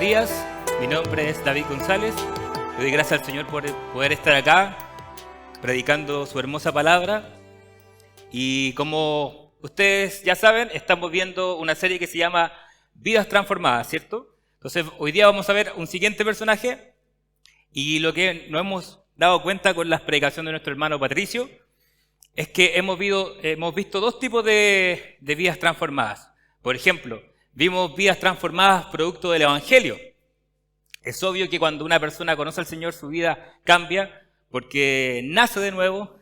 días, mi nombre es David González. Le doy gracias al Señor por poder estar acá predicando su hermosa palabra. Y como ustedes ya saben, estamos viendo una serie que se llama Vidas Transformadas, ¿cierto? Entonces hoy día vamos a ver un siguiente personaje, y lo que nos hemos dado cuenta con la predicación de nuestro hermano Patricio es que hemos visto dos tipos de vidas transformadas. Por ejemplo, vimos vidas transformadas producto del Evangelio. Es obvio que cuando una persona conoce al Señor, su vida cambia porque nace de nuevo,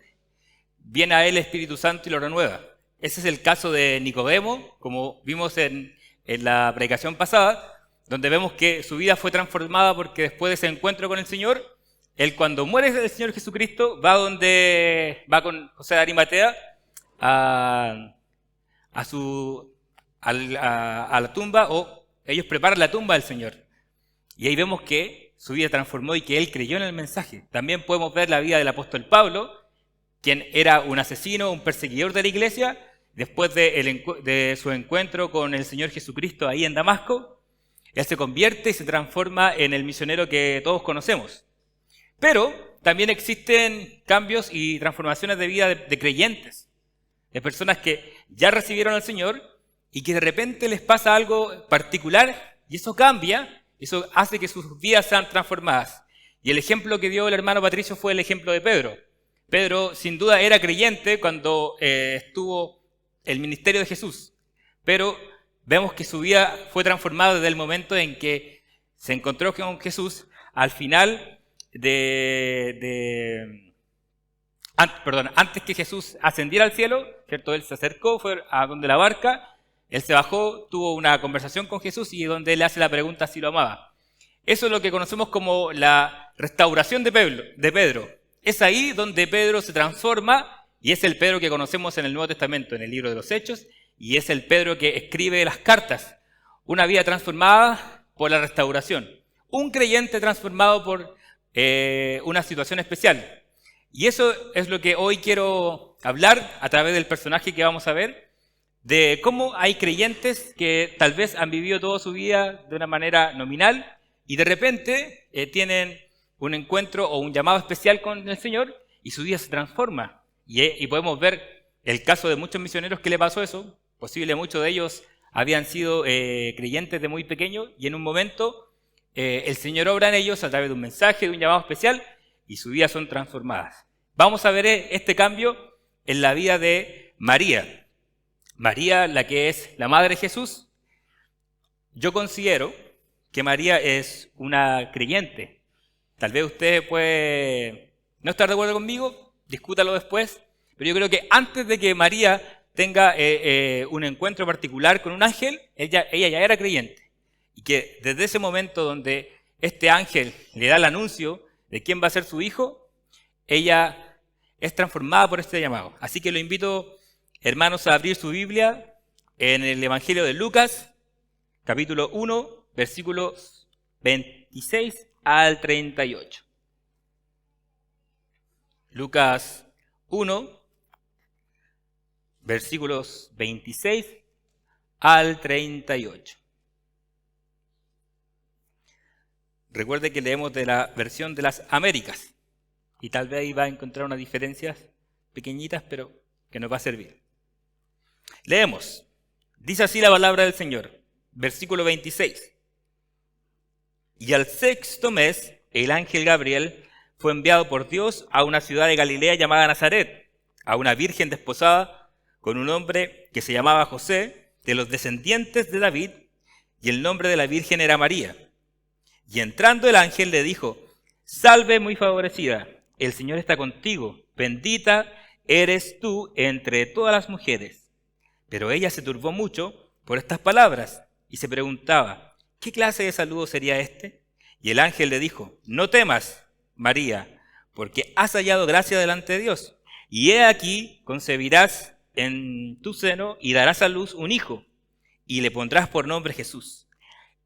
viene a Él el Espíritu Santo y lo renueva. Ese es el caso de Nicodemo, como vimos en la predicación pasada, donde vemos que su vida fue transformada porque después de ese encuentro con el Señor, él cuando muere el Señor Jesucristo va con José de Arimatea a la tumba, o ellos preparan la tumba del Señor. Y ahí vemos que su vida transformó y que él creyó en el mensaje. También podemos ver la vida del apóstol Pablo, quien era un asesino, un perseguidor de la iglesia. Después de su encuentro con el Señor Jesucristo ahí en Damasco, él se convierte y se transforma en el misionero que todos conocemos. Pero también existen cambios y transformaciones de vida de creyentes, de personas que ya recibieron al Señor y que de repente les pasa algo particular y eso cambia, eso hace que sus vidas sean transformadas. Y el ejemplo que dio el hermano Patricio fue el ejemplo de Pedro. Pedro sin duda era creyente cuando estuvo el ministerio de Jesús, pero vemos que su vida fue transformada desde el momento en que se encontró con Jesús al final antes que Jesús ascendiera al cielo, ¿cierto? Él se acercó, fue a donde la barca, él se bajó, tuvo una conversación con Jesús y donde él le hace la pregunta si lo amaba. Eso es lo que conocemos como la restauración de Pedro. Es ahí donde Pedro se transforma y es el Pedro que conocemos en el Nuevo Testamento, en el libro de los Hechos, y es el Pedro que escribe las cartas. Una vida transformada por la restauración. Un creyente transformado por una situación especial. Y eso es lo que hoy quiero hablar a través del personaje que vamos a ver, de cómo hay creyentes que tal vez han vivido toda su vida de una manera nominal y de repente tienen un encuentro o un llamado especial con el Señor y su vida se transforma. Y podemos ver el caso de muchos misioneros que le pasó eso. Posible muchos de ellos habían sido creyentes de muy pequeños y en un momento el Señor obra en ellos a través de un mensaje, de un llamado especial, y sus vidas son transformadas. Vamos a ver este cambio en la vida de María. María, la que es la madre de Jesús. Yo considero que María es una creyente. Tal vez usted puede no estar de acuerdo conmigo, discútalo después, pero yo creo que antes de que María tenga un encuentro particular con un ángel, ella ya era creyente. Y que desde ese momento donde este ángel le da el anuncio de quién va a ser su hijo, ella es transformada por este llamado. Así que lo invito, hermanos, a abrir su Biblia en el Evangelio de Lucas, capítulo 1, versículos 26 al 38. Lucas 1, versículos 26 al 38. Recuerde que leemos de la versión de las Américas y tal vez ahí va a encontrar unas diferencias pequeñitas, pero que nos va a servir. Leemos. Dice así la palabra del Señor, versículo 26. Y al sexto mes, el ángel Gabriel fue enviado por Dios a una ciudad de Galilea llamada Nazaret, a una virgen desposada con un hombre que se llamaba José, de los descendientes de David, y el nombre de la virgen era María. Y entrando el ángel le dijo: Salve muy favorecida, el Señor está contigo, bendita eres tú entre todas las mujeres. Pero ella se turbó mucho por estas palabras y se preguntaba: ¿qué clase de saludo sería este? Y el ángel le dijo: No temas, María, porque has hallado gracia delante de Dios. Y he aquí, concebirás en tu seno y darás a luz un hijo, y le pondrás por nombre Jesús.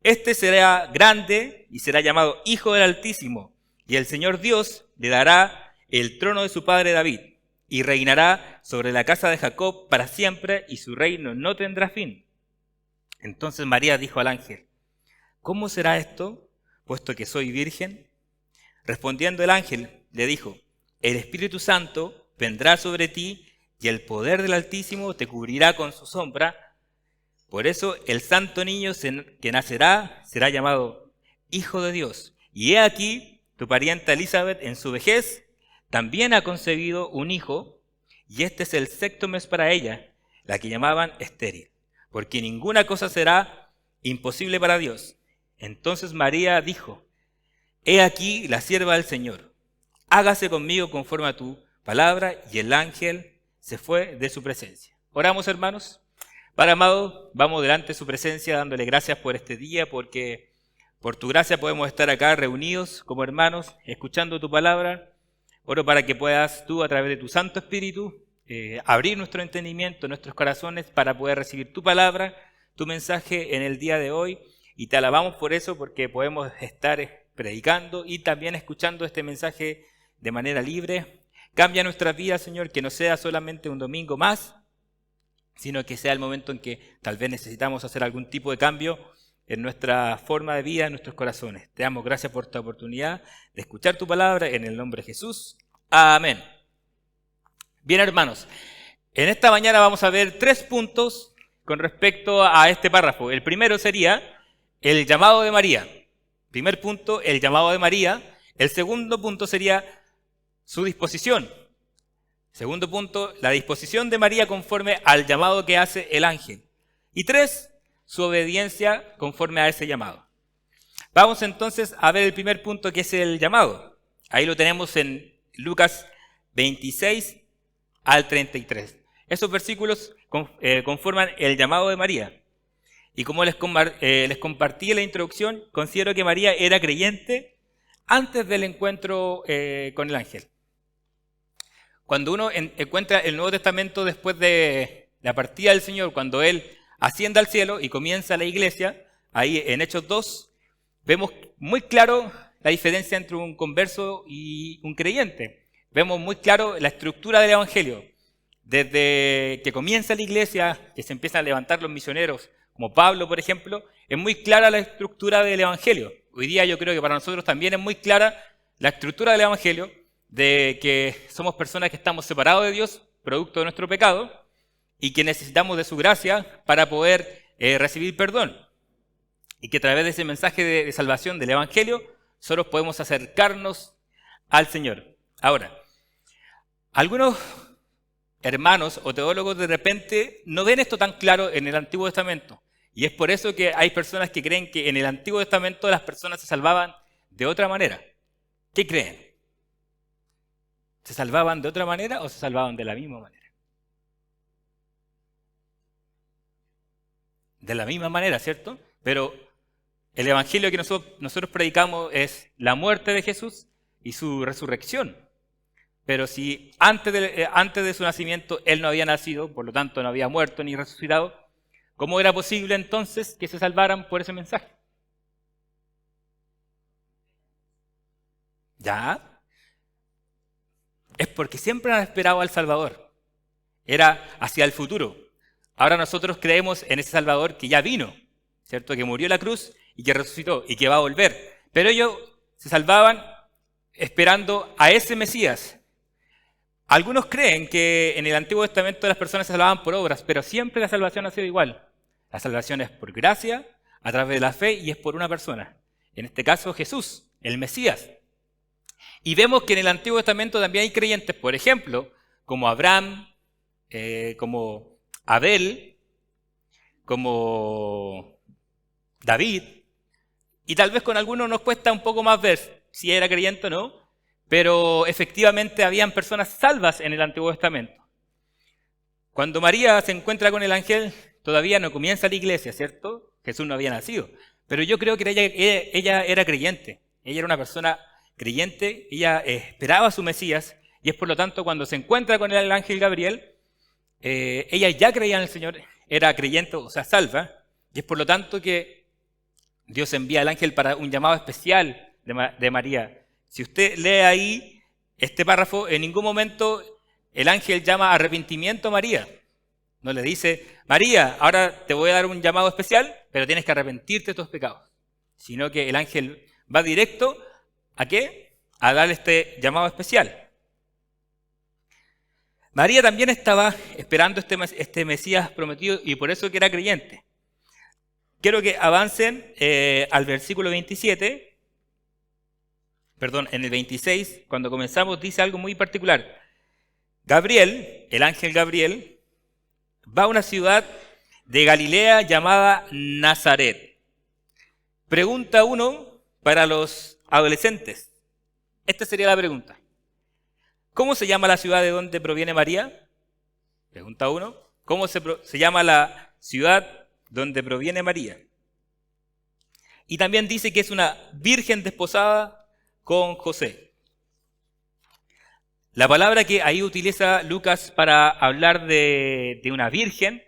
Este será grande y será llamado Hijo del Altísimo, y el Señor Dios le dará el trono de su padre David, y reinará sobre la casa de Jacob para siempre, y su reino no tendrá fin. Entonces María dijo al ángel: ¿cómo será esto, puesto que soy virgen? Respondiendo el ángel, le dijo, el Espíritu Santo vendrá sobre ti y el poder del Altísimo te cubrirá con su sombra. Por eso el santo niño que nacerá será llamado Hijo de Dios. Y he aquí, tu parienta Elizabeth en su vejez también ha concebido un hijo, y este es el 6º mes para ella, la que llamaban estéril, porque ninguna cosa será imposible para Dios. Entonces María dijo, he aquí la sierva del Señor, hágase conmigo conforme a tu palabra, y el ángel se fue de su presencia. Oramos, hermanos. Padre amado, vamos delante de su presencia dándole gracias por este día, porque por tu gracia podemos estar acá reunidos como hermanos, escuchando tu palabra. Oro para que puedas tú, a través de tu Santo Espíritu, abrir nuestro entendimiento, nuestros corazones, para poder recibir tu palabra, tu mensaje en el día de hoy. Y te alabamos por eso, porque podemos estar predicando y también escuchando este mensaje de manera libre. Cambia nuestras vidas, Señor, que no sea solamente un domingo más, sino que sea el momento en que tal vez necesitamos hacer algún tipo de cambio en nuestra forma de vida, en nuestros corazones. Te damos gracias por esta oportunidad de escuchar tu palabra en el nombre de Jesús. Amén. Bien, hermanos, en esta mañana vamos a ver 3 puntos con respecto a este párrafo. El primero sería el llamado de María. Primer punto, el llamado de María. El segundo punto sería su disposición. Segundo punto, la disposición de María conforme al llamado que hace el ángel. Y 3, su obediencia conforme a ese llamado. Vamos entonces a ver el primer punto, que es el llamado. Ahí lo tenemos en Lucas 26 al 33. Esos versículos conforman el llamado de María. Y como les compartí en la introducción, considero que María era creyente antes del encuentro con el ángel. Cuando uno encuentra el Nuevo Testamento después de la partida del Señor, cuando Él asciende al cielo y comienza la iglesia, ahí en Hechos 2, vemos muy claro la diferencia entre un converso y un creyente. Vemos muy claro la estructura del Evangelio. Desde que comienza la iglesia, que se empiezan a levantar los misioneros, como Pablo, por ejemplo, es muy clara la estructura del Evangelio. Hoy día yo creo que para nosotros también es muy clara la estructura del Evangelio, de que somos personas que estamos separados de Dios, producto de nuestro pecado, y que necesitamos de su gracia para poder recibir perdón. Y que a través de ese mensaje de salvación del Evangelio, nosotros podemos acercarnos al Señor. Ahora, algunos hermanos o teólogos de repente no ven esto tan claro en el Antiguo Testamento. Y es por eso que hay personas que creen que en el Antiguo Testamento las personas se salvaban de otra manera. ¿Qué creen? ¿Se salvaban de otra manera o se salvaban de la misma manera? De la misma manera, ¿cierto? Pero el evangelio que nosotros predicamos es la muerte de Jesús y su resurrección. Pero si antes de su nacimiento Él no había nacido, por lo tanto no había muerto ni resucitado, ¿cómo era posible entonces que se salvaran por ese mensaje? ¿Ya? Es porque siempre han esperado al Salvador. Era hacia el futuro. Ahora nosotros creemos en ese Salvador que ya vino, ¿cierto? Que murió en la cruz y que resucitó y que va a volver. Pero ellos se salvaban esperando a ese Mesías. Algunos creen que en el Antiguo Testamento las personas se salvaban por obras, pero siempre la salvación ha sido igual. La salvación es por gracia, a través de la fe, y es por una persona. En este caso Jesús, el Mesías. Y vemos que en el Antiguo Testamento también hay creyentes, por ejemplo, como Abraham, como Abel, como David, y tal vez con algunos nos cuesta un poco más ver si era creyente o no, pero efectivamente habían personas salvas en el Antiguo Testamento. Cuando María se encuentra con el ángel, todavía no comienza la iglesia, ¿cierto? Jesús no había nacido, pero yo creo que ella era creyente, ella era una persona creyente, ella esperaba a su Mesías, y es por lo tanto cuando se encuentra con el ángel Gabriel, ella ya creía en el Señor, era creyente, o sea, salva, y es por lo tanto que Dios envía al ángel para un llamado especial de María. Si usted lee ahí este párrafo, en ningún momento el ángel llama a arrepentimiento a María. No le dice, María, ahora te voy a dar un llamado especial, pero tienes que arrepentirte de tus pecados. sino que el ángel va directo ¿a qué? A darle este llamado especial. María también estaba esperando este Mesías prometido y por eso que era creyente. Quiero que avancen al versículo 27, perdón, en el 26, cuando comenzamos dice algo muy particular. Gabriel, el ángel Gabriel, va a una ciudad de Galilea llamada Nazaret. Pregunta 1 para los adolescentes. Esta sería la pregunta. ¿Cómo se llama la ciudad de donde proviene María? Pregunta 1. ¿Cómo se llama la ciudad donde proviene María? Y también dice que es una virgen desposada con José. La palabra que ahí utiliza Lucas para hablar de una virgen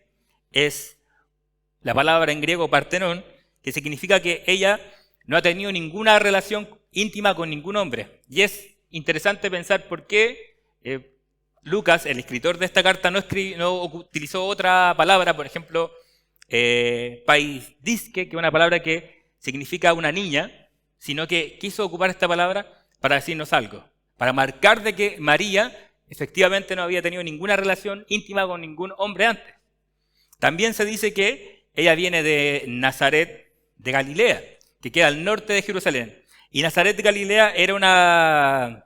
es la palabra en griego partenón, que significa que ella no ha tenido ninguna relación íntima con ningún hombre. Y es interesante pensar por qué Lucas, el escritor de esta carta, no utilizó otra palabra, por ejemplo, paisdisque, que es una palabra que significa una niña, sino que quiso ocupar esta palabra para decirnos algo, para marcar de que María efectivamente no había tenido ninguna relación íntima con ningún hombre antes. También se dice que ella viene de Nazaret de Galilea, que queda al norte de Jerusalén. Y Nazaret de Galilea era una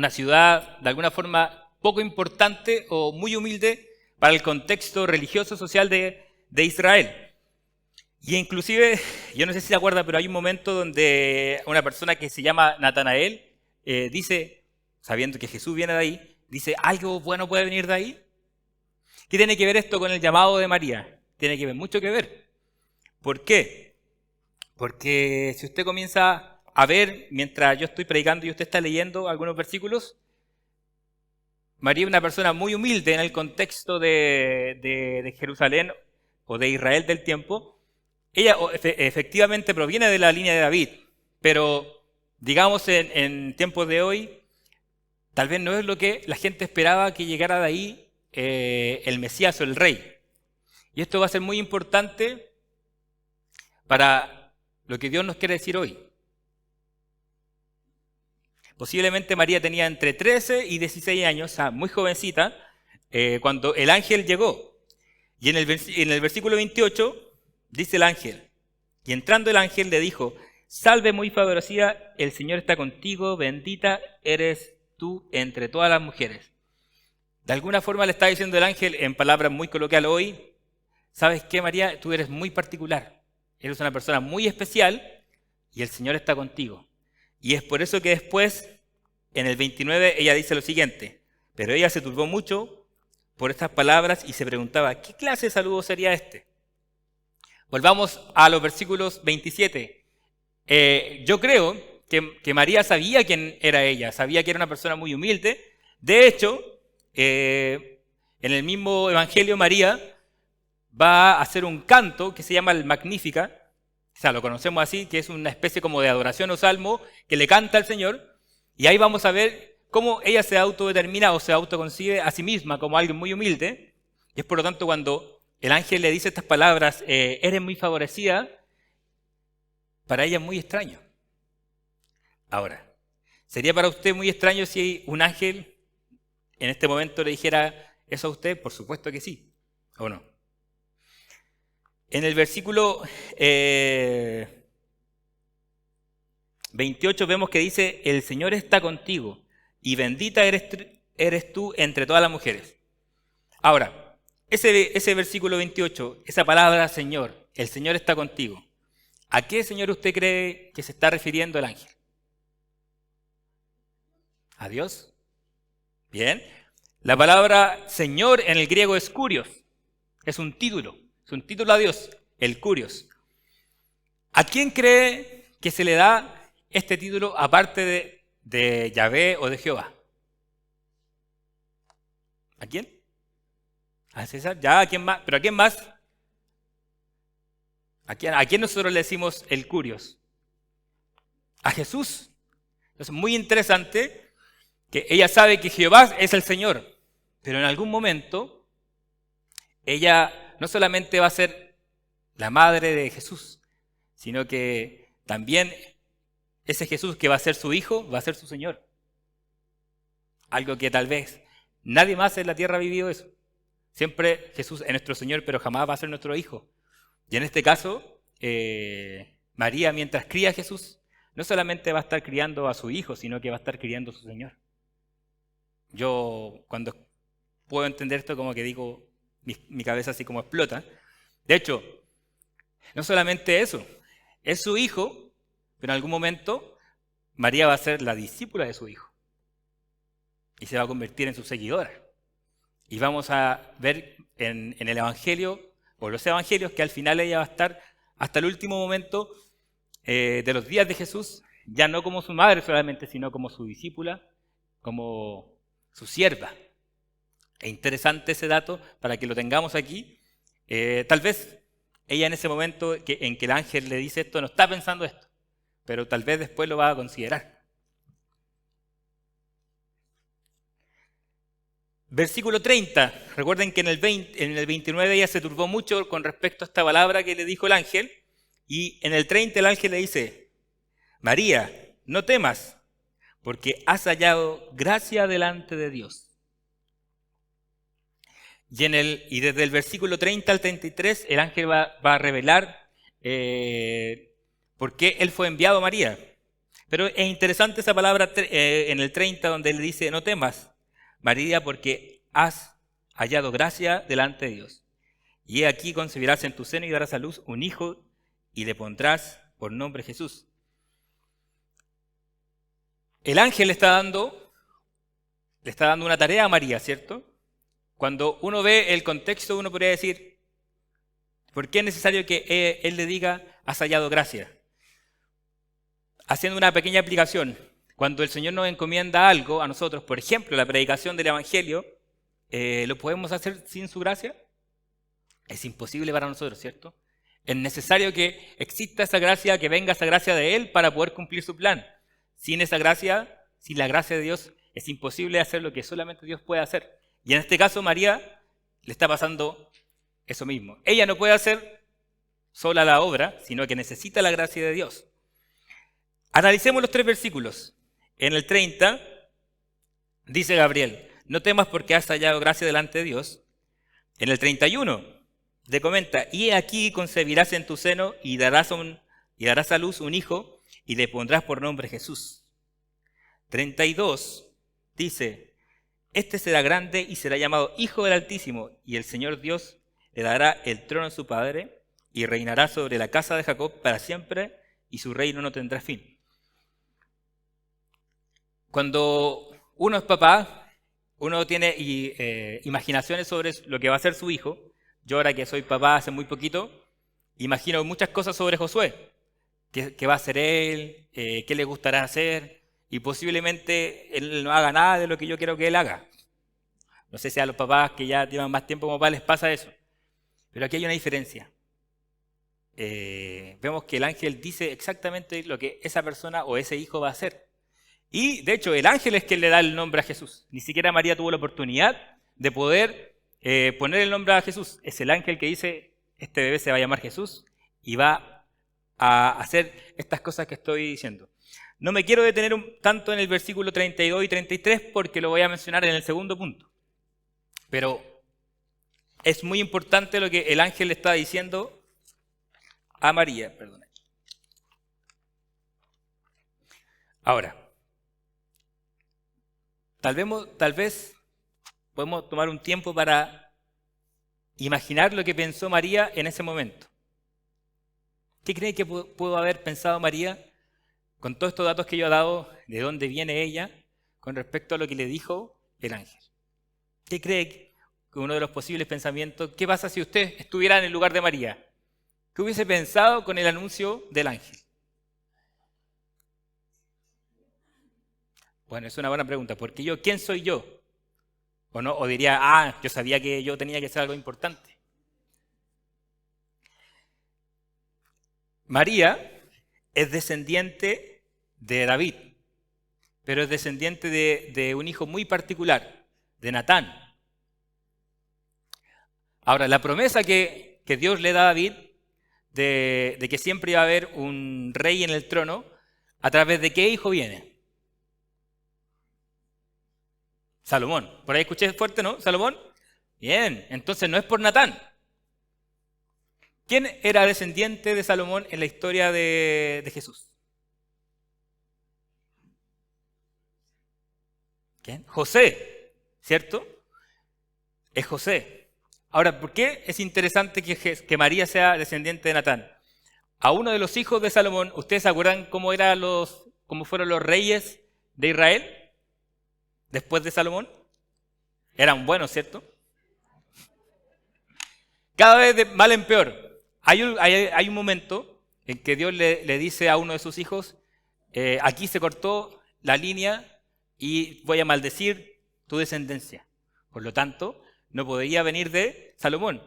ciudad de alguna forma poco importante o muy humilde para el contexto religioso social de Israel. Y inclusive, yo no sé si se acuerda, pero hay un momento donde una persona que se llama Natanael dice, sabiendo que Jesús viene de ahí, dice, ¿algo bueno puede venir de ahí? ¿Qué tiene que ver esto con el llamado de María? Tiene que ver mucho que ver. ¿Por qué? Porque si usted comienza a ver, mientras yo estoy predicando y usted está leyendo algunos versículos, María es una persona muy humilde en el contexto de Jerusalén o de Israel del tiempo. Ella efectivamente proviene de la línea de David, pero digamos en tiempos de hoy, tal vez no es lo que la gente esperaba que llegara de ahí el Mesías o el Rey. Y esto va a ser muy importante para lo que Dios nos quiere decir hoy. Posiblemente María tenía entre 13 y 16 años, o sea, muy jovencita, cuando el ángel llegó. Y en el versículo 28 dice el ángel, y entrando el ángel le dijo, salve muy favorecida, el Señor está contigo, bendita eres tú entre todas las mujeres. De alguna forma le está diciendo el ángel, en palabras muy coloquiales hoy, ¿sabes qué, María? Tú eres muy particular, eres una persona muy especial y el Señor está contigo. Y es por eso que después, en el 29, ella dice lo siguiente, pero ella se turbó mucho por estas palabras y se preguntaba, ¿qué clase de saludo sería este? Volvamos a los versículos 27. Yo creo que María sabía quién era ella, sabía que era una persona muy humilde. De hecho, en el mismo Evangelio María va a hacer un canto que se llama el Magnífica, o sea, lo conocemos así, que es una especie como de adoración o salmo que le canta al Señor, y ahí vamos a ver cómo ella se autodetermina o se autoconcibe a sí misma como alguien muy humilde, y es por lo tanto cuando el ángel le dice estas palabras, eres muy favorecida, para ella es muy extraño. Ahora, ¿sería para usted muy extraño si un ángel en este momento le dijera eso a usted? Por supuesto que sí, ¿o no? En el versículo 28 vemos que dice, el Señor está contigo y bendita eres tú entre todas las mujeres. Ahora, ese versículo 28, esa palabra Señor, el Señor está contigo, ¿a qué Señor usted cree que se está refiriendo el ángel? ¿A Dios? Bien. La palabra Señor en el griego es kurios, es un título a Dios, el kurios. ¿A quién cree que se le da este título aparte de Yahvé o de Jehová? ¿A quién? ¿A César? ¿Ya? ¿A quién más? ¿Pero a quién más? ¿A quién nosotros le decimos el kurios? A Jesús. Entonces, muy interesante que ella sabe que Jehová es el Señor, pero en algún momento ella no solamente va a ser la madre de Jesús, sino que también ese Jesús que va a ser su Hijo, va a ser su Señor. Algo que tal vez nadie más en la tierra ha vivido eso. Siempre Jesús es nuestro Señor, pero jamás va a ser nuestro Hijo. Y en este caso, María, mientras cría a Jesús, no solamente va a estar criando a su Hijo, sino que va a estar criando a su Señor. Yo cuando puedo entender esto, como que digo, mi cabeza así como explota. De hecho, no solamente eso, es su Hijo, pero en algún momento María va a ser la discípula de su Hijo. Y se va a convertir en su seguidora. Y vamos a ver en el Evangelio, o los Evangelios, que al final ella va a estar hasta el último momento de los días de Jesús, ya no como su madre solamente, sino como su discípula, como su sierva. Es interesante ese dato para que lo tengamos aquí. Tal vez ella en ese momento en que el ángel le dice esto no está pensando esto, pero tal vez después lo va a considerar. Versículo 30. Recuerden que en el 29 ella se turbó mucho con respecto a esta palabra que le dijo el ángel. Y en el 30 el ángel le dice: María, no temas, porque has hallado gracia delante de Dios. Y desde el versículo 30 al 33 el ángel va a revelar por qué él fue enviado a María. Pero es interesante esa palabra en el 30 donde él dice: no temas, María, porque has hallado gracia delante de Dios. Y he aquí concebirás en tu seno y darás a luz un hijo y le pondrás por nombre Jesús. El ángel le está dando una tarea a María, ¿cierto? Cuando uno ve el contexto, uno podría decir: ¿por qué es necesario que él le diga has hallado gracia? Haciendo una pequeña aplicación, cuando el Señor nos encomienda algo a nosotros, por ejemplo, la predicación del Evangelio, ¿lo podemos hacer sin su gracia? Es imposible para nosotros, ¿cierto? Es necesario que exista esa gracia, que venga esa gracia de Él para poder cumplir su plan. Sin esa gracia, sin la gracia de Dios, es imposible hacer lo que solamente Dios puede hacer. Y en este caso, María le está pasando eso mismo. Ella no puede hacer sola la obra, sino que necesita la gracia de Dios. Analicemos los 3 versículos. En el 30 dice Gabriel: no temas porque has hallado gracia delante de Dios. En el 31 le comenta: y aquí concebirás en tu seno y darás a luz un hijo y le pondrás por nombre Jesús. 32 dice: este será grande y será llamado Hijo del Altísimo, y el Señor Dios le dará el trono a su padre y reinará sobre la casa de Jacob para siempre, y su reino no tendrá fin. Cuando uno es papá, uno tiene imaginaciones sobre lo que va a ser su hijo. Yo ahora que soy papá hace muy poquito, imagino muchas cosas sobre Josué. ¿Qué va a hacer él? ¿Qué le gustará hacer? Y posiblemente él no haga nada de lo que yo quiero que él haga. No sé si a los papás que ya llevan más tiempo como papá les pasa eso. Pero aquí hay una diferencia. Vemos que el ángel dice exactamente lo que esa persona o ese hijo va a hacer. Y de hecho el ángel es quien le da el nombre a Jesús. Ni siquiera María tuvo la oportunidad de poder poner el nombre a Jesús. Es el ángel que dice: este bebé se va a llamar Jesús y va a hacer estas cosas que estoy diciendo. No me quiero detener tanto en el versículo 32 y 33 porque lo voy a mencionar en el segundo punto. Pero es muy importante lo que el ángel le está diciendo a María. Perdón. Ahora, tal vez podemos tomar un tiempo para imaginar lo que pensó María en ese momento. ¿Qué cree que pudo haber pensado María con todos estos datos que yo he dado, de dónde viene ella, con respecto a lo que le dijo el ángel? ¿Qué cree que uno de los posibles pensamientos? ¿Qué pasa si usted estuviera en el lugar de María? ¿Qué hubiese pensado con el anuncio del ángel? Bueno, es una buena pregunta, porque ¿quién soy yo? O no, o diría: yo sabía que yo tenía que ser algo importante. María es descendiente de David, pero es descendiente de un hijo muy particular, de Natán. Ahora, la promesa que Dios le da a David de que siempre iba a haber un rey en el trono, ¿a través de qué hijo viene? Salomón. Por ahí escuché fuerte, ¿no? Salomón. Bien, entonces no es por Natán. ¿Quién era descendiente de Salomón en la historia de Jesús? ¿Quién? José, ¿cierto? Es José. Ahora, ¿por qué es interesante que María sea descendiente de Natán? A uno de los hijos de Salomón, ¿ustedes se acuerdan cómo fueron los reyes de Israel después de Salomón? Eran buenos, ¿cierto? Cada vez de mal en peor. Hay un momento en que Dios le dice a uno de sus hijos, aquí se cortó la línea y voy a maldecir tu descendencia. Por lo tanto, no podría venir de Salomón.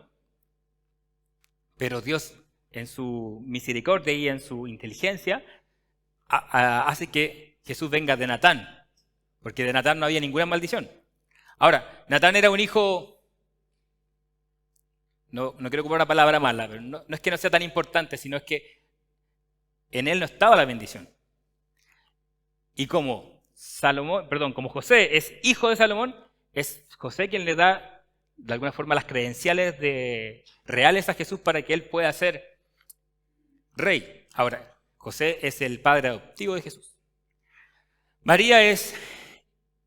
Pero Dios, en su misericordia y en su inteligencia, hace que Jesús venga de Natán, porque de Natán no había ninguna maldición. Ahora, Natán era un hijo, no quiero ocupar una palabra mala, pero no es que no sea tan importante, sino es que en él no estaba la bendición. Y como José es hijo de Salomón, es José quien le da de alguna forma las credenciales reales a Jesús para que él pueda ser rey. Ahora, José es el padre adoptivo de Jesús. María es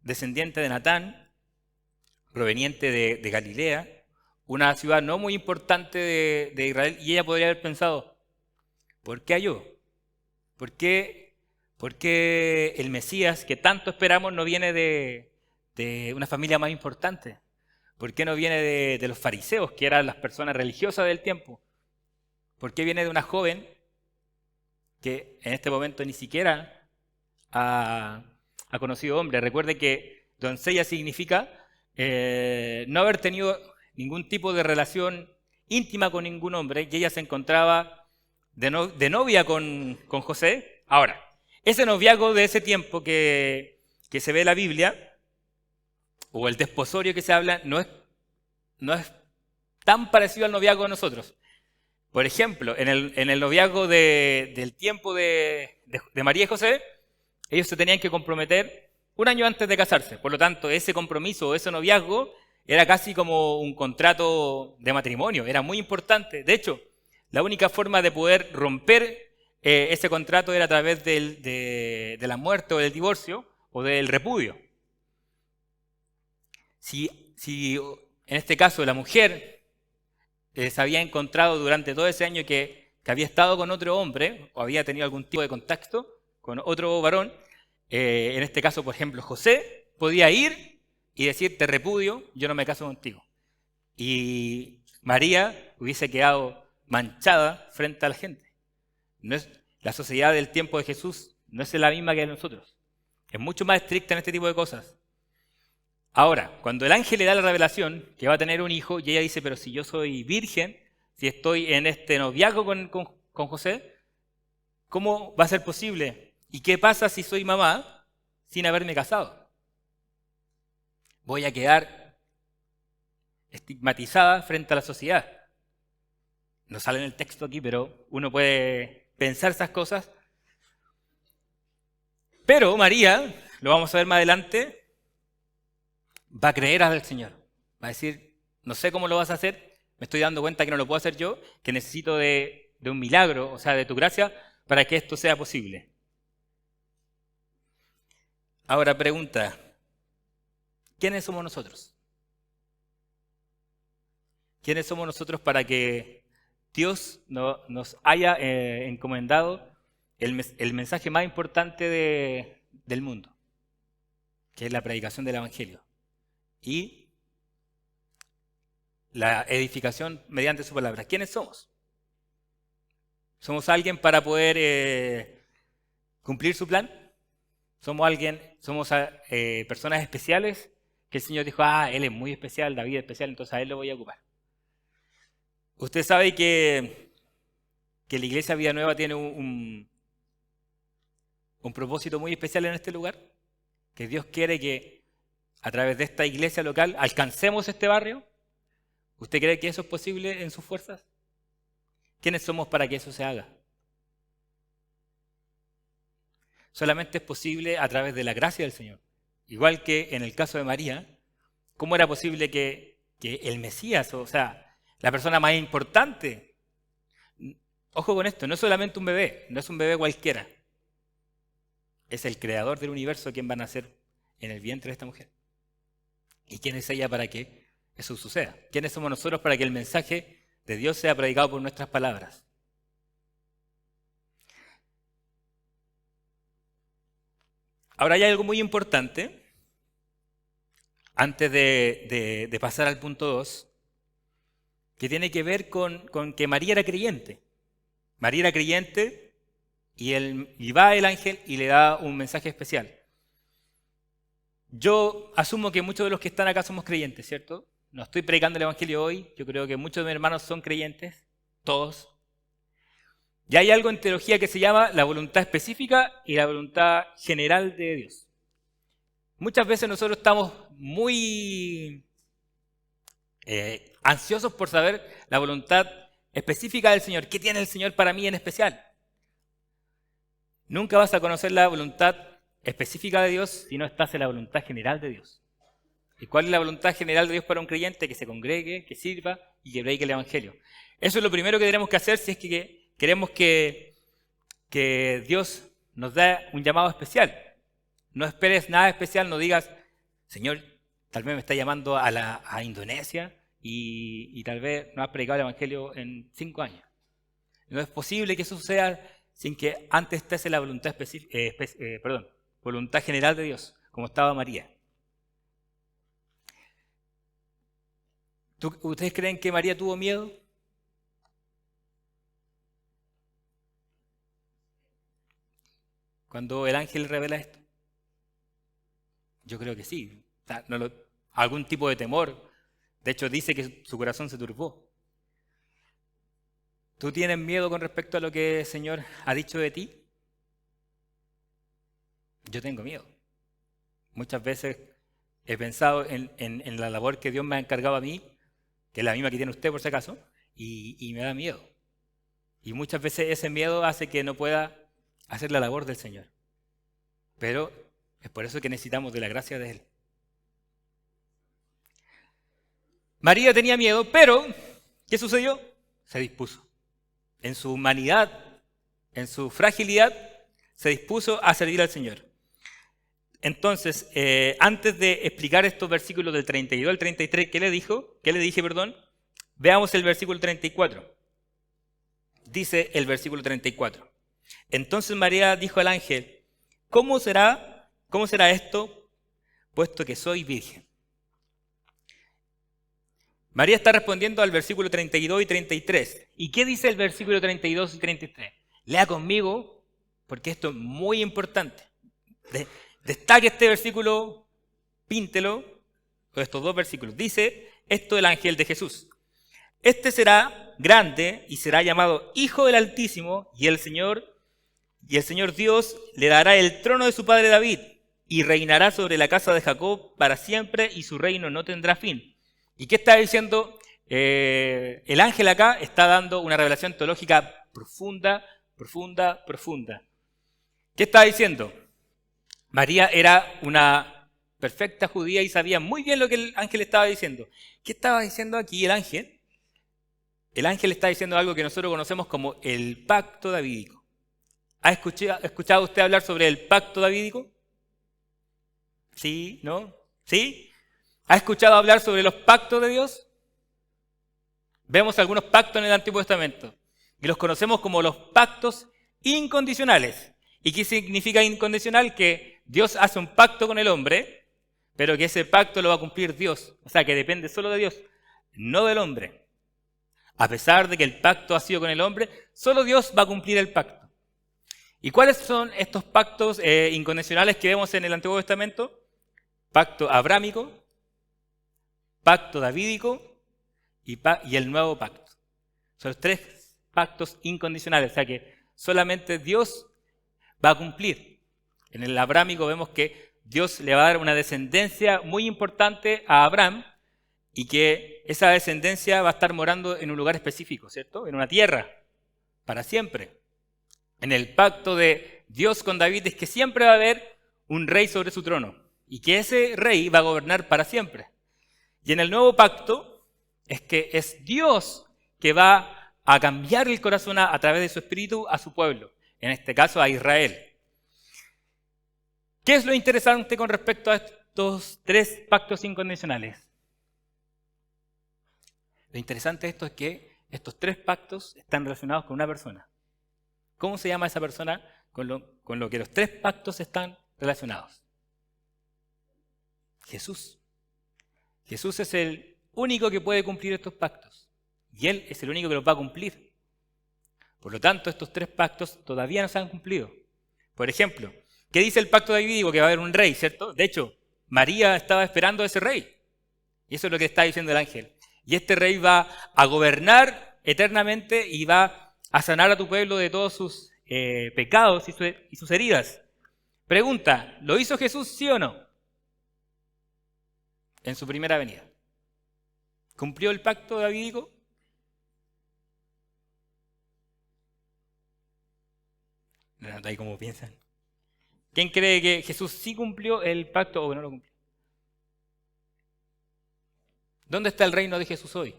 descendiente de Natán, proveniente de Galilea, una ciudad no muy importante de Israel, y ella podría haber pensado, ¿por qué yo? ¿Por qué el Mesías que tanto esperamos no viene de una familia más importante? ¿Por qué no viene de los fariseos, que eran las personas religiosas del tiempo? ¿Por qué viene de una joven que en este momento ni siquiera ha conocido hombre? Recuerde que doncella significa no haber tenido ningún tipo de relación íntima con ningún hombre, y ella se encontraba de novia con José. Ahora, ese noviazgo de ese tiempo que se ve en la Biblia, o el desposorio que se habla, no es tan parecido al noviazgo de nosotros. Por ejemplo, en el noviazgo del tiempo de María y José, ellos se tenían que comprometer un año antes de casarse. Por lo tanto, ese compromiso o ese noviazgo era casi como un contrato de matrimonio, era muy importante. De hecho, la única forma de poder romper ese contrato era a través de la muerte o del divorcio o del repudio. Si en este caso la mujer se había encontrado durante todo ese año que había estado con otro hombre o había tenido algún tipo de contacto con otro varón, en este caso, por ejemplo, José podía ir y decir, te repudio, yo no me caso contigo. Y María hubiese quedado manchada frente a la gente. La sociedad del tiempo de Jesús no es la misma que nosotros. Es mucho más estricta en este tipo de cosas. Ahora, cuando el ángel le da la revelación que va a tener un hijo, y ella dice, pero si yo soy virgen, si estoy en este noviazgo con José, ¿cómo va a ser posible? ¿Y qué pasa si soy mamá sin haberme casado? Voy a quedar estigmatizada frente a la sociedad. No sale en el texto aquí, pero uno puede pensar esas cosas. Pero María, lo vamos a ver más adelante, va a creer al Señor. Va a decir, no sé cómo lo vas a hacer, me estoy dando cuenta que no lo puedo hacer yo, que necesito de un milagro, o sea, de tu gracia, para que esto sea posible. Ahora pregunta, ¿quiénes somos nosotros? ¿Quiénes somos nosotros para que Dios nos haya encomendado el mensaje más importante del mundo, que es la predicación del Evangelio y la edificación mediante su palabra? ¿Quiénes somos? ¿Somos alguien para poder cumplir su plan? ¿Somos personas especiales que el Señor dijo, él es muy especial, David es especial, entonces a él lo voy a ocupar? Usted sabe que la Iglesia Vida Nueva tiene un propósito muy especial en este lugar, que Dios quiere que a través de esta iglesia local alcancemos este barrio. ¿Usted cree que eso es posible en sus fuerzas? ¿Quiénes somos para que eso se haga? Solamente es posible a través de la gracia del Señor. Igual que en el caso de María, ¿cómo era posible que el Mesías, o sea, la persona más importante, ojo con esto, no es solamente un bebé, no es un bebé cualquiera, es el creador del universo quien va a nacer en el vientre de esta mujer? ¿Y quién es ella para que eso suceda? ¿Quiénes somos nosotros para que el mensaje de Dios sea predicado por nuestras palabras? Ahora hay algo muy importante, antes de pasar al punto 2, que tiene que ver con que María era creyente. María era creyente y va el ángel y le da un mensaje especial. Yo asumo que muchos de los que están acá somos creyentes, ¿cierto? No estoy predicando el evangelio hoy, yo creo que muchos de mis hermanos son creyentes, todos. Y hay algo en teología que se llama la voluntad específica y la voluntad general de Dios. Muchas veces nosotros estamos muy ansiosos por saber la voluntad específica del Señor. ¿Qué tiene el Señor para mí en especial? Nunca vas a conocer la voluntad específica de Dios si no estás en la voluntad general de Dios. ¿Y cuál es la voluntad general de Dios para un creyente? Que se congregue, que sirva y que predique el evangelio. Eso es lo primero que tenemos que hacer si es que queremos que Dios nos dé un llamado especial. No esperes nada especial, no digas, Señor, tal vez me está llamando a Indonesia y tal vez no has predicado el evangelio en 5 años. No es posible que eso suceda sin que antes estés en la voluntad voluntad general de Dios, como estaba María. ¿Ustedes creen que María tuvo miedo? Cuando el ángel revela esto. Yo creo que sí. O sea, algún tipo de temor. De hecho, dice que su corazón se turbó. ¿Tú tienes miedo con respecto a lo que el Señor ha dicho de ti? Yo tengo miedo. Muchas veces he pensado en la labor que Dios me ha encargado a mí, que es la misma que tiene usted por si acaso, y me da miedo. Y muchas veces ese miedo hace que no pueda hacer la labor del Señor. Pero es por eso que necesitamos de la gracia de Él. María tenía miedo, pero ¿qué sucedió? Se dispuso. En su humanidad, en su fragilidad, se dispuso a servir al Señor. Entonces, antes de explicar estos versículos del 32 al 33, ¿qué le dije? Veamos el versículo 34. Dice el versículo 34. Entonces María dijo al ángel, ¿cómo será esto, puesto que soy virgen? María está respondiendo al versículo 32 y 33. ¿Y qué dice el versículo 32 y 33? Lea conmigo, porque esto es muy importante. Destaque este versículo, píntelo, o estos dos versículos. Dice esto el ángel de Jesús. Este será grande y será llamado Hijo del Altísimo, y el Señor Dios le dará el trono de su padre David, y reinará sobre la casa de Jacob para siempre, y su reino no tendrá fin. ¿Y qué está diciendo? El ángel acá está dando una revelación teológica profunda. ¿Qué está diciendo? María era una perfecta judía y sabía muy bien lo que el ángel estaba diciendo. ¿Qué estaba diciendo aquí el ángel? El ángel está diciendo algo que nosotros conocemos como el pacto davídico. ¿Ha escuchado usted hablar sobre el pacto davídico? ¿Sí? ¿No? ¿Sí? ¿Ha escuchado hablar sobre los pactos de Dios? Vemos algunos pactos en el Antiguo Testamento y los conocemos como los pactos incondicionales. ¿Y qué significa incondicional? Que Dios hace un pacto con el hombre, pero que ese pacto lo va a cumplir Dios. O sea, que depende solo de Dios, no del hombre. A pesar de que el pacto ha sido con el hombre, solo Dios va a cumplir el pacto. ¿Y cuáles son estos pactos incondicionales que vemos en el Antiguo Testamento? Pacto abrámico, pacto davídico y el nuevo pacto. Son los 3 pactos incondicionales, o sea que solamente Dios va a cumplir. En el abrámico vemos que Dios le va a dar una descendencia muy importante a Abraham y que esa descendencia va a estar morando en un lugar específico, ¿cierto? En una tierra. para siempre. En el pacto de Dios con David es que siempre va a haber un rey sobre su trono y que ese rey va a gobernar para siempre. Y en el nuevo pacto es que es Dios que va a cambiar el corazón a través de su espíritu a su pueblo, en este caso a Israel. ¿Qué es lo interesante con respecto a estos 3 pactos incondicionales? Lo interesante de esto es que estos 3 pactos están relacionados con una persona. ¿Cómo se llama esa persona con lo que los 3 pactos están relacionados? Jesús. Jesús es el único que puede cumplir estos pactos. Y Él es el único que los va a cumplir. Por lo tanto, estos 3 pactos todavía no se han cumplido. Por ejemplo, ¿qué dice el pacto davídico? Que va a haber un rey, ¿cierto? De hecho, María estaba esperando a ese rey. Y eso es lo que está diciendo el ángel. Y este rey va a gobernar eternamente y va a sanar a tu pueblo de todos sus pecados y sus heridas. Pregunta, ¿lo hizo Jesús sí o no? En su primera venida. ¿Cumplió el pacto davídico? No, ahí como piensan. ¿Quién cree que Jesús sí cumplió el pacto o que no lo cumplió? ¿Dónde está el reino de Jesús hoy?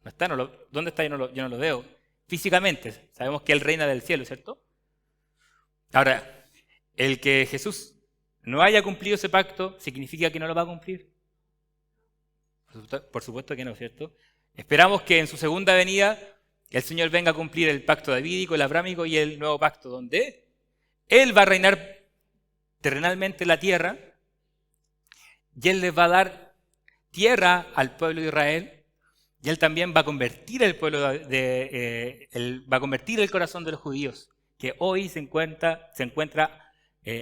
No está, ¿dónde está? Yo no lo veo. Físicamente, sabemos que Él reina del cielo, ¿cierto? Ahora, el que Jesús no haya cumplido ese pacto, ¿significa que no lo va a cumplir? Por supuesto que no, ¿cierto? Esperamos que en su segunda venida el Señor venga a cumplir el pacto davídico, el abrámico y el nuevo pacto, donde Él va a reinar terrenalmente la tierra y Él les va a dar tierra al pueblo de Israel y Él también va a convertir el pueblo va a convertir el corazón de los judíos que hoy se encuentra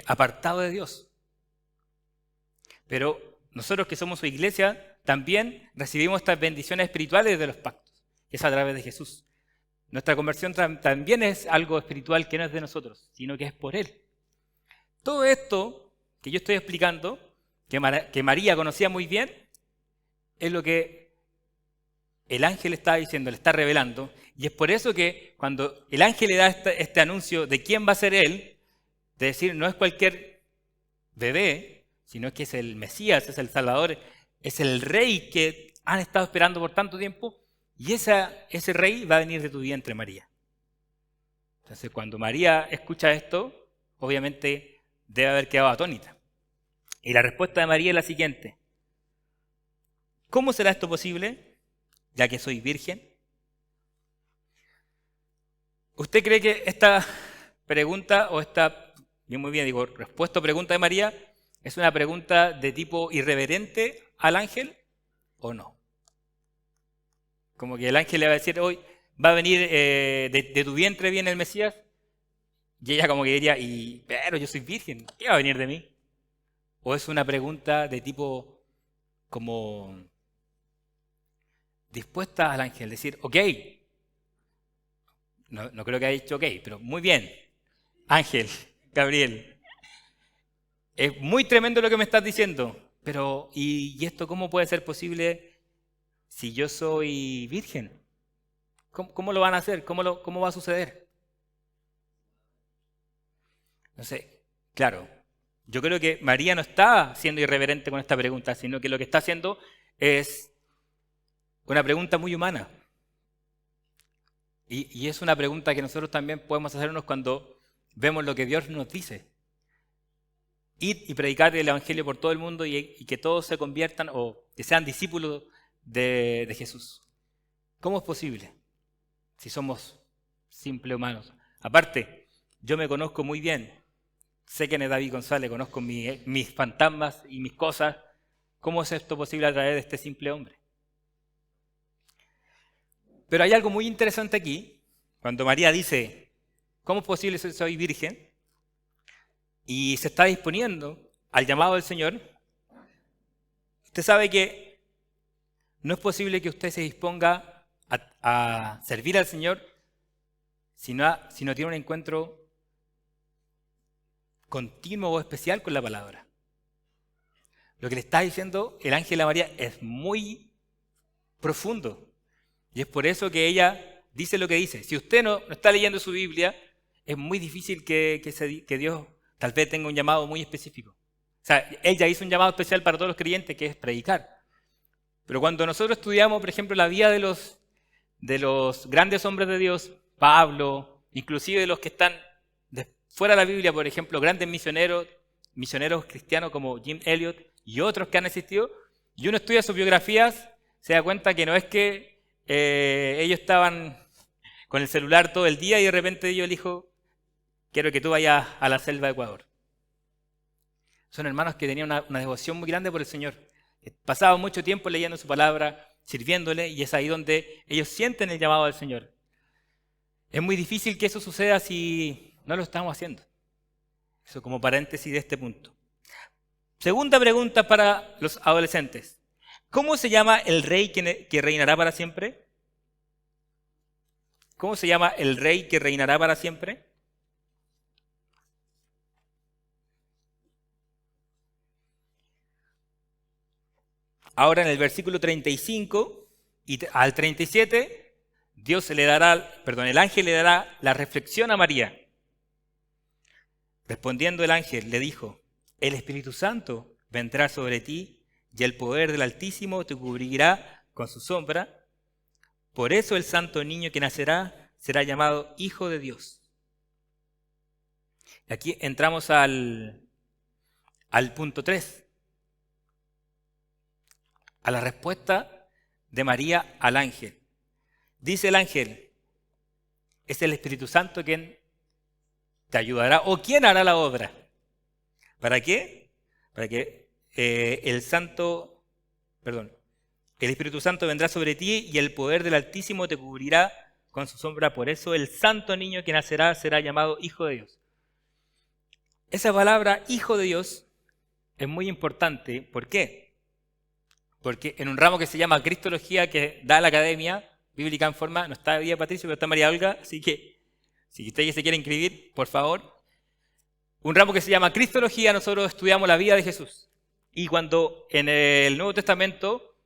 apartado de Dios. Pero nosotros que somos su iglesia también recibimos estas bendiciones espirituales de los pactos, que es a través de Jesús. Nuestra conversión también es algo espiritual que no es de nosotros, sino que es por Él. Todo esto que yo estoy explicando, que María conocía muy bien, es lo que el ángel está diciendo, le está revelando. Y es por eso que cuando el ángel le da este anuncio de quién va a ser Él, de decir, no es cualquier bebé, sino que es el Mesías, es el Salvador, es el Rey que han estado esperando por tanto tiempo, y ese Rey va a venir de tu vientre, María. Entonces, cuando María escucha esto, obviamente debe haber quedado atónita. Y la respuesta de María es la siguiente. ¿Cómo será esto posible, ya que soy virgen? ¿Usted cree que esta pregunta o respuesta o pregunta de María es una pregunta de tipo irreverente al ángel o no? Como que el ángel le va a decir, hoy va a venir de tu vientre viene el Mesías, y ella como que diría, pero yo soy virgen, ¿qué va a venir de mí? ¿O es una pregunta de tipo como dispuesta al ángel, decir, ok, no creo que haya dicho ok, pero muy bien, ángel, Gabriel, es muy tremendo lo que me estás diciendo, pero ¿y esto cómo puede ser posible si yo soy virgen? ¿Cómo lo van a hacer? ¿Cómo va a suceder? No sé, claro, yo creo que María no está siendo irreverente con esta pregunta, sino que lo que está haciendo es una pregunta muy humana. Y es una pregunta que nosotros también podemos hacernos cuando vemos lo que Dios nos dice. Ir y predicar el Evangelio por todo el mundo y que todos se conviertan o que sean discípulos de Jesús. ¿Cómo es posible si somos simples humanos? Aparte, yo me conozco muy bien. Sé quién es David González, conozco mis fantasmas y mis cosas. ¿Cómo es esto posible a través de este simple hombre? Pero hay algo muy interesante aquí, cuando María dice, ¿cómo es posible que soy virgen? Y se está disponiendo al llamado del Señor. Usted sabe que no es posible que usted se disponga a servir al Señor si no tiene un encuentro continuo o especial con la palabra. Lo que le está diciendo el ángel a María es muy profundo. Y es por eso que ella dice lo que dice. Si usted no está leyendo su Biblia, es muy difícil que Dios tal vez tenga un llamado muy específico. O sea, Él ya hizo un llamado especial para todos los creyentes, que es predicar. Pero cuando nosotros estudiamos, por ejemplo, la vida de los grandes hombres de Dios, Pablo, inclusive de los que están fuera de la Biblia, por ejemplo, grandes misioneros cristianos como Jim Elliot y otros que han existido, y uno estudia sus biografías, se da cuenta que no es que ellos estaban con el celular todo el día y de repente Dios le dijo, quiero que tú vayas a la selva de Ecuador. Son hermanos que tenían una devoción muy grande por el Señor. Pasaban mucho tiempo leyendo su palabra, sirviéndole, y es ahí donde ellos sienten el llamado del Señor. Es muy difícil que eso suceda si no lo estamos haciendo. Eso como paréntesis de este punto. Segunda pregunta para los adolescentes. ¿Cómo se llama el rey que reinará para siempre? ¿Cómo se llama el rey que reinará para siempre? Ahora en el versículo 35 y al 37, el ángel le dará la reflexión a María. Respondiendo el ángel le dijo, el Espíritu Santo vendrá sobre ti y el poder del Altísimo te cubrirá con su sombra. Por eso el santo niño que nacerá será llamado Hijo de Dios. Aquí entramos al punto 3. A la respuesta de María al ángel. Dice el ángel, es el Espíritu Santo quien te ayudará o quien hará la obra. ¿Para qué? Para que el Espíritu Santo vendrá sobre ti y el poder del Altísimo te cubrirá con su sombra. Por eso el santo niño que nacerá será llamado Hijo de Dios. Esa palabra Hijo de Dios es muy importante. ¿Por qué? Porque en un ramo que se llama Cristología, que da la Academia Bíblica en Forma, no está hoy día Patricio, pero está María Olga, así que si ustedes se quieren inscribir, por favor. Un ramo que se llama Cristología, nosotros estudiamos la vida de Jesús. Y cuando en el Nuevo Testamento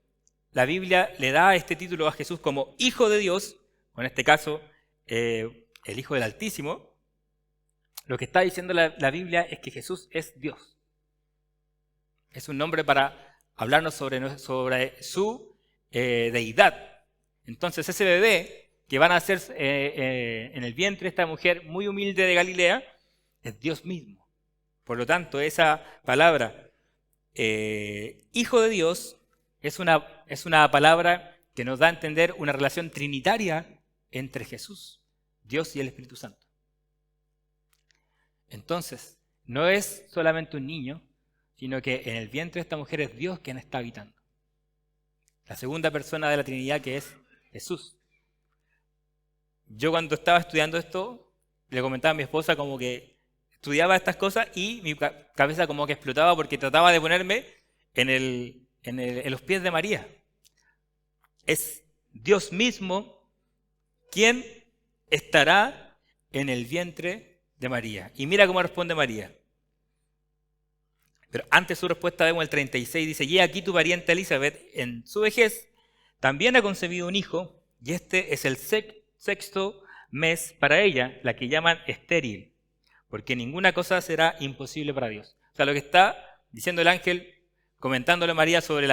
la Biblia le da este título a Jesús como Hijo de Dios, o en este caso el Hijo del Altísimo, lo que está diciendo la Biblia es que Jesús es Dios. Es un nombre para hablarnos sobre su deidad. Entonces ese bebé que van a nacer en el vientre de esta mujer muy humilde de Galilea es Dios mismo. Por lo tanto, esa palabra Hijo de Dios es una palabra que nos da a entender una relación trinitaria entre Jesús, Dios y el Espíritu Santo. Entonces, no es solamente un niño, sino que en el vientre de esta mujer es Dios quien está habitando. La segunda persona de la Trinidad, que es Jesús. Yo cuando estaba estudiando esto, le comentaba a mi esposa como que estudiaba estas cosas y mi cabeza como que explotaba porque trataba de ponerme en los pies de María. Es Dios mismo quien estará en el vientre de María. Y mira cómo responde María. Pero antes su respuesta vemos el 36, dice, y aquí tu pariente Elizabeth, en su vejez, también ha concebido un hijo, y este es el sexto mes para ella, la que llaman estéril, porque ninguna cosa será imposible para Dios. O sea, lo que está diciendo el ángel, comentándole a María sobre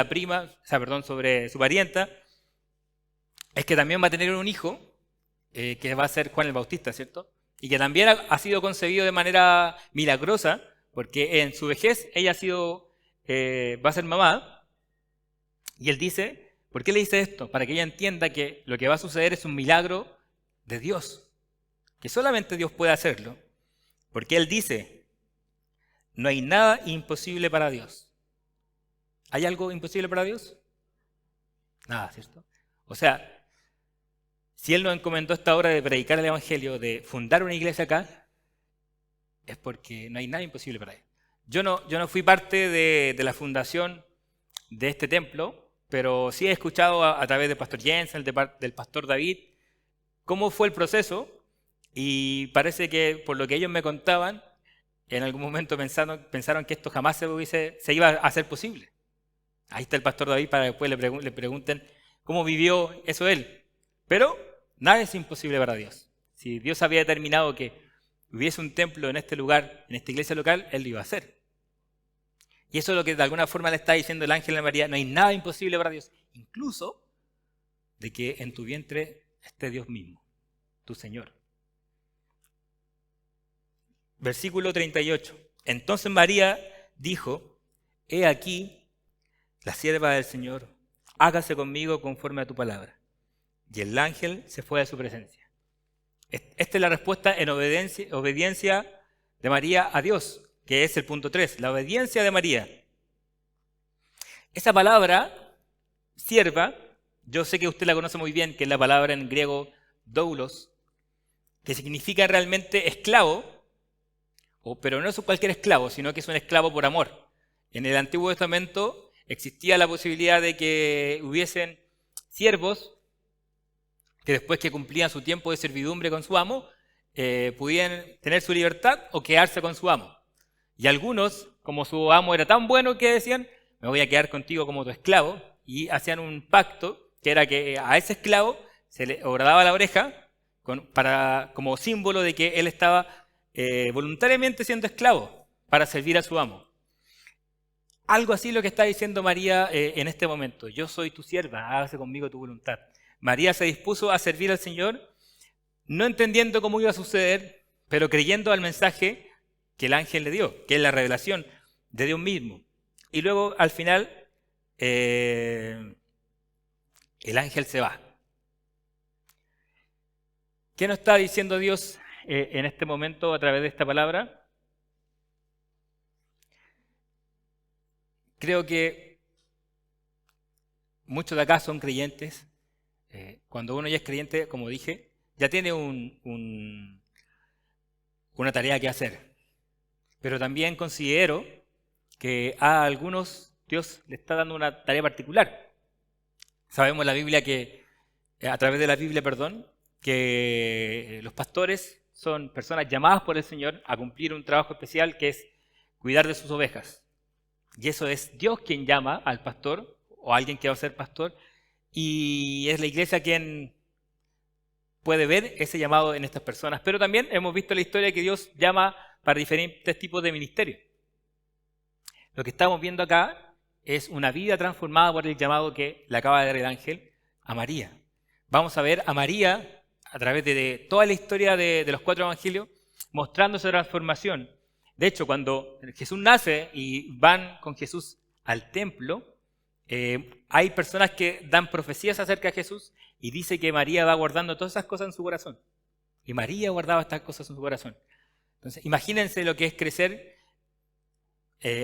sobre su parienta, es que también va a tener un hijo, que va a ser Juan el Bautista, ¿cierto? Y que también ha sido concebido de manera milagrosa, porque en su vejez ella va a ser mamá, y él dice, ¿por qué le dice esto? Para que ella entienda que lo que va a suceder es un milagro de Dios, que solamente Dios puede hacerlo, porque él dice, no hay nada imposible para Dios. ¿Hay algo imposible para Dios? Nada, ¿cierto? O sea, si él nos encomendó esta obra de predicar el Evangelio, de fundar una iglesia acá, es porque no hay nada imposible para él. Yo no fui parte de la fundación de este templo, pero sí he escuchado a través del pastor Jensen, del pastor David, cómo fue el proceso, y parece que por lo que ellos me contaban, en algún momento pensaron que esto jamás se iba a hacer posible. Ahí está el pastor David para que después le pregunten cómo vivió eso él. Pero Nada es imposible para Dios. Si Dios había determinado que hubiese un templo en este lugar, en esta iglesia local, Él lo iba a hacer. Y eso es lo que de alguna forma le está diciendo el ángel a María. No hay nada imposible para Dios. Incluso de que en tu vientre esté Dios mismo, tu Señor. Versículo 38. Entonces María dijo, he aquí la sierva del Señor, hágase conmigo conforme a tu palabra. Y el ángel se fue de su presencia. Esta es la respuesta en obediencia de María a Dios, que es el punto 3, la obediencia de María. Esa palabra, sierva, yo sé que usted la conoce muy bien, que es la palabra en griego doulos, que significa realmente esclavo, pero no es cualquier esclavo, sino que es un esclavo por amor. En el Antiguo Testamento existía la posibilidad de que hubiesen siervos que después que cumplían su tiempo de servidumbre con su amo, podían tener su libertad o quedarse con su amo. Y algunos, como su amo era tan bueno que decían, me voy a quedar contigo como tu esclavo, y hacían un pacto que era que a ese esclavo se le horadaba la oreja como símbolo de que él estaba voluntariamente siendo esclavo para servir a su amo. Algo así lo que está diciendo María en este momento. Yo soy tu sierva, hágase conmigo tu voluntad. María se dispuso a servir al Señor, no entendiendo cómo iba a suceder, pero creyendo al mensaje que el ángel le dio, que es la revelación de Dios mismo. Y luego, al final, el ángel se va. ¿Qué nos está diciendo Dios en este momento a través de esta palabra? Creo que muchos de acá son creyentes. Cuando uno ya es creyente, como dije, ya tiene una tarea que hacer. Pero también considero que a algunos Dios le está dando una tarea particular. Sabemos en la Biblia a través de la Biblia, que los pastores son personas llamadas por el Señor a cumplir un trabajo especial que es cuidar de sus ovejas. Y eso es Dios quien llama al pastor o a alguien que va a ser pastor, y es la iglesia quien puede ver ese llamado en estas personas. Pero también hemos visto en la historia que Dios llama para diferentes tipos de ministerios. Lo que estamos viendo acá es una vida transformada por el llamado que le acaba de dar el ángel a María. Vamos a ver a María a través de toda la historia de los 4 evangelios mostrando esa transformación. De hecho, cuando Jesús nace y van con Jesús al templo, hay personas que dan profecías acerca de Jesús y dice que María va guardando todas esas cosas en su corazón. Y María guardaba estas cosas en su corazón. Entonces, imagínense lo que es crecer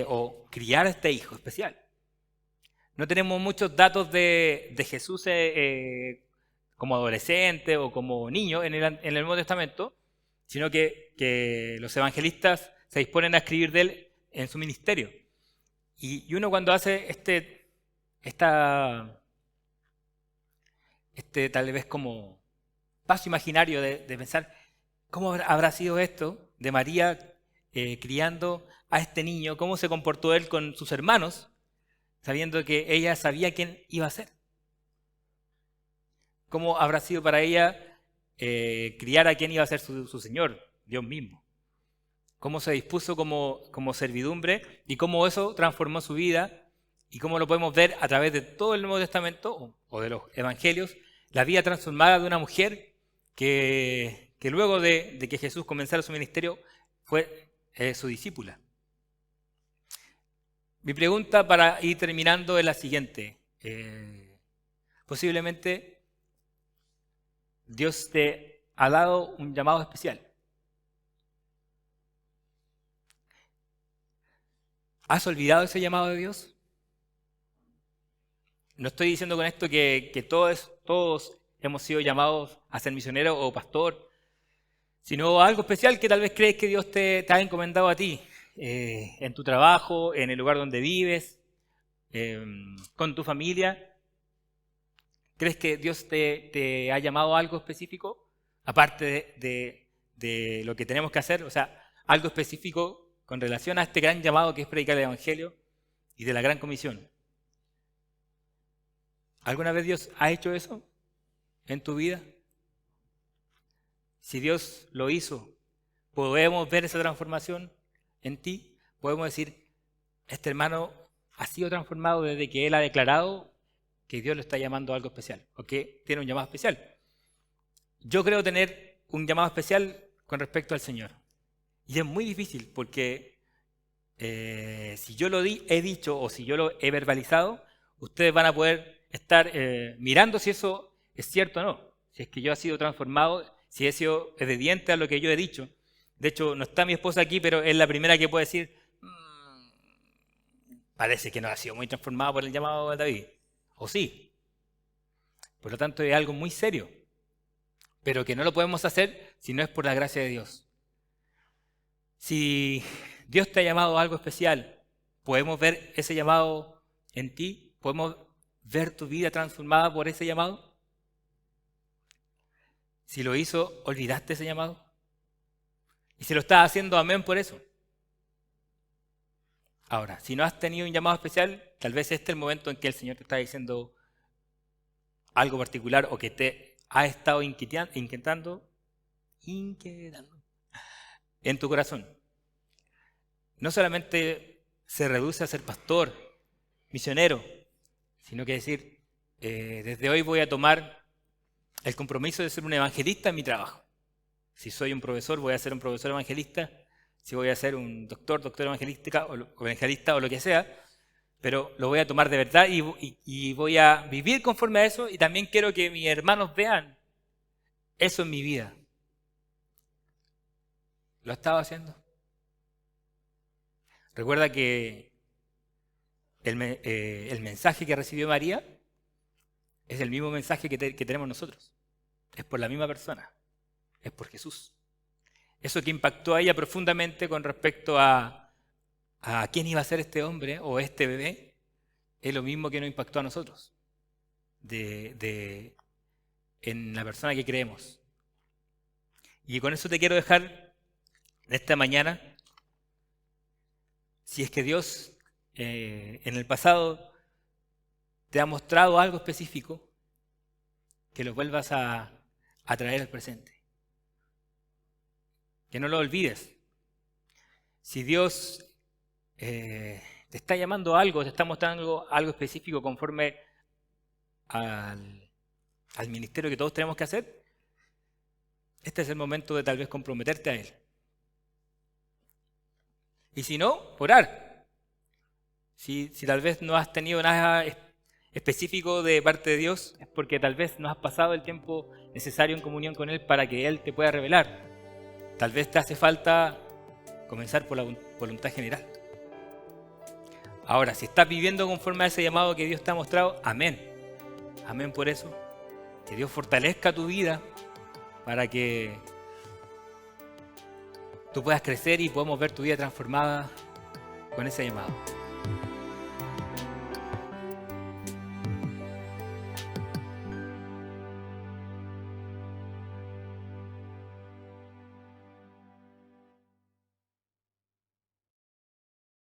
o criar a este hijo especial. No tenemos muchos datos de Jesús como adolescente o como niño en el Nuevo Testamento, sino que los evangelistas se disponen a escribir de él en su ministerio. Y uno cuando hace este tal vez como paso imaginario de pensar cómo habrá sido esto de María criando a este niño, cómo se comportó él con sus hermanos, sabiendo que ella sabía quién iba a ser. ¿Cómo habrá sido para ella criar a quién iba a ser su Señor, Dios mismo? Cómo se dispuso como servidumbre y cómo eso transformó su vida y cómo lo podemos ver a través de todo el Nuevo Testamento o de los Evangelios, la vida transformada de una mujer que luego de que Jesús comenzara su ministerio fue su discípula. Mi pregunta para ir terminando es la siguiente. Posiblemente Dios te ha dado un llamado especial. ¿Has olvidado ese llamado de Dios? No estoy diciendo con esto que todos hemos sido llamados a ser misioneros o pastor, sino algo especial que tal vez crees que Dios te ha encomendado a ti, en tu trabajo, en el lugar donde vives, con tu familia. ¿Crees que Dios te ha llamado a algo específico? Aparte de lo que tenemos que hacer, o sea, algo específico con relación a este gran llamado que es predicar el Evangelio y de la gran comisión. ¿Alguna vez Dios ha hecho eso en tu vida? Si Dios lo hizo, podemos ver esa transformación en ti. Podemos decir, este hermano ha sido transformado desde que él ha declarado que Dios lo está llamando a algo especial, o que tiene un llamado especial. Yo creo tener un llamado especial con respecto al Señor. Y es muy difícil porque si yo lo he dicho o si yo lo he verbalizado, ustedes van a poder estar mirando si eso es cierto o no. Si es que yo he sido transformado, si he sido obediente a lo que yo he dicho. De hecho, no está mi esposa aquí, pero es la primera que puede decir, parece que no ha sido muy transformado por el llamado de David. O sí. Por lo tanto, es algo muy serio. Pero que no lo podemos hacer si no es por la gracia de Dios. Si Dios te ha llamado a algo especial, ¿podemos ver ese llamado en ti? ¿Podemos ver tu vida transformada por ese llamado? Si lo hizo, ¿olvidaste ese llamado? Y si lo estás haciendo, amén por eso. Ahora, si no has tenido un llamado especial, tal vez este es el momento en que el Señor te está diciendo algo particular o que te ha estado inquietando en tu corazón. No solamente se reduce a ser pastor, misionero, sino que decir, desde hoy voy a tomar el compromiso de ser un evangelista en mi trabajo. Si soy un profesor, voy a ser un profesor evangelista. Si voy a ser un doctor evangelista o lo que sea, pero lo voy a tomar de verdad y voy a vivir conforme a eso, y también quiero que mis hermanos vean eso en mi vida. ¿Lo estaba haciendo? Recuerda que el mensaje que recibió María es el mismo mensaje que tenemos nosotros. Es por la misma persona. Es por Jesús. Eso que impactó a ella profundamente con respecto a quién iba a ser este hombre o este bebé, es lo mismo que nos impactó a nosotros en la persona que creemos. Y con eso te quiero dejar esta mañana. Si es que Dios en el pasado te ha mostrado algo específico, que lo vuelvas a traer al presente. Que no lo olvides. Si Dios te está llamando a algo, te está mostrando algo específico conforme al ministerio que todos tenemos que hacer, este es el momento de tal vez comprometerte a Él. Y si no, orar. Si tal vez no has tenido nada específico de parte de Dios, es porque tal vez no has pasado el tiempo necesario en comunión con Él para que Él te pueda revelar. Tal vez te hace falta comenzar por la voluntad general. Ahora, si estás viviendo conforme a ese llamado que Dios te ha mostrado, amén. Amén por eso. Que Dios fortalezca tu vida para que tú puedas crecer y podamos ver tu vida transformada con ese llamado.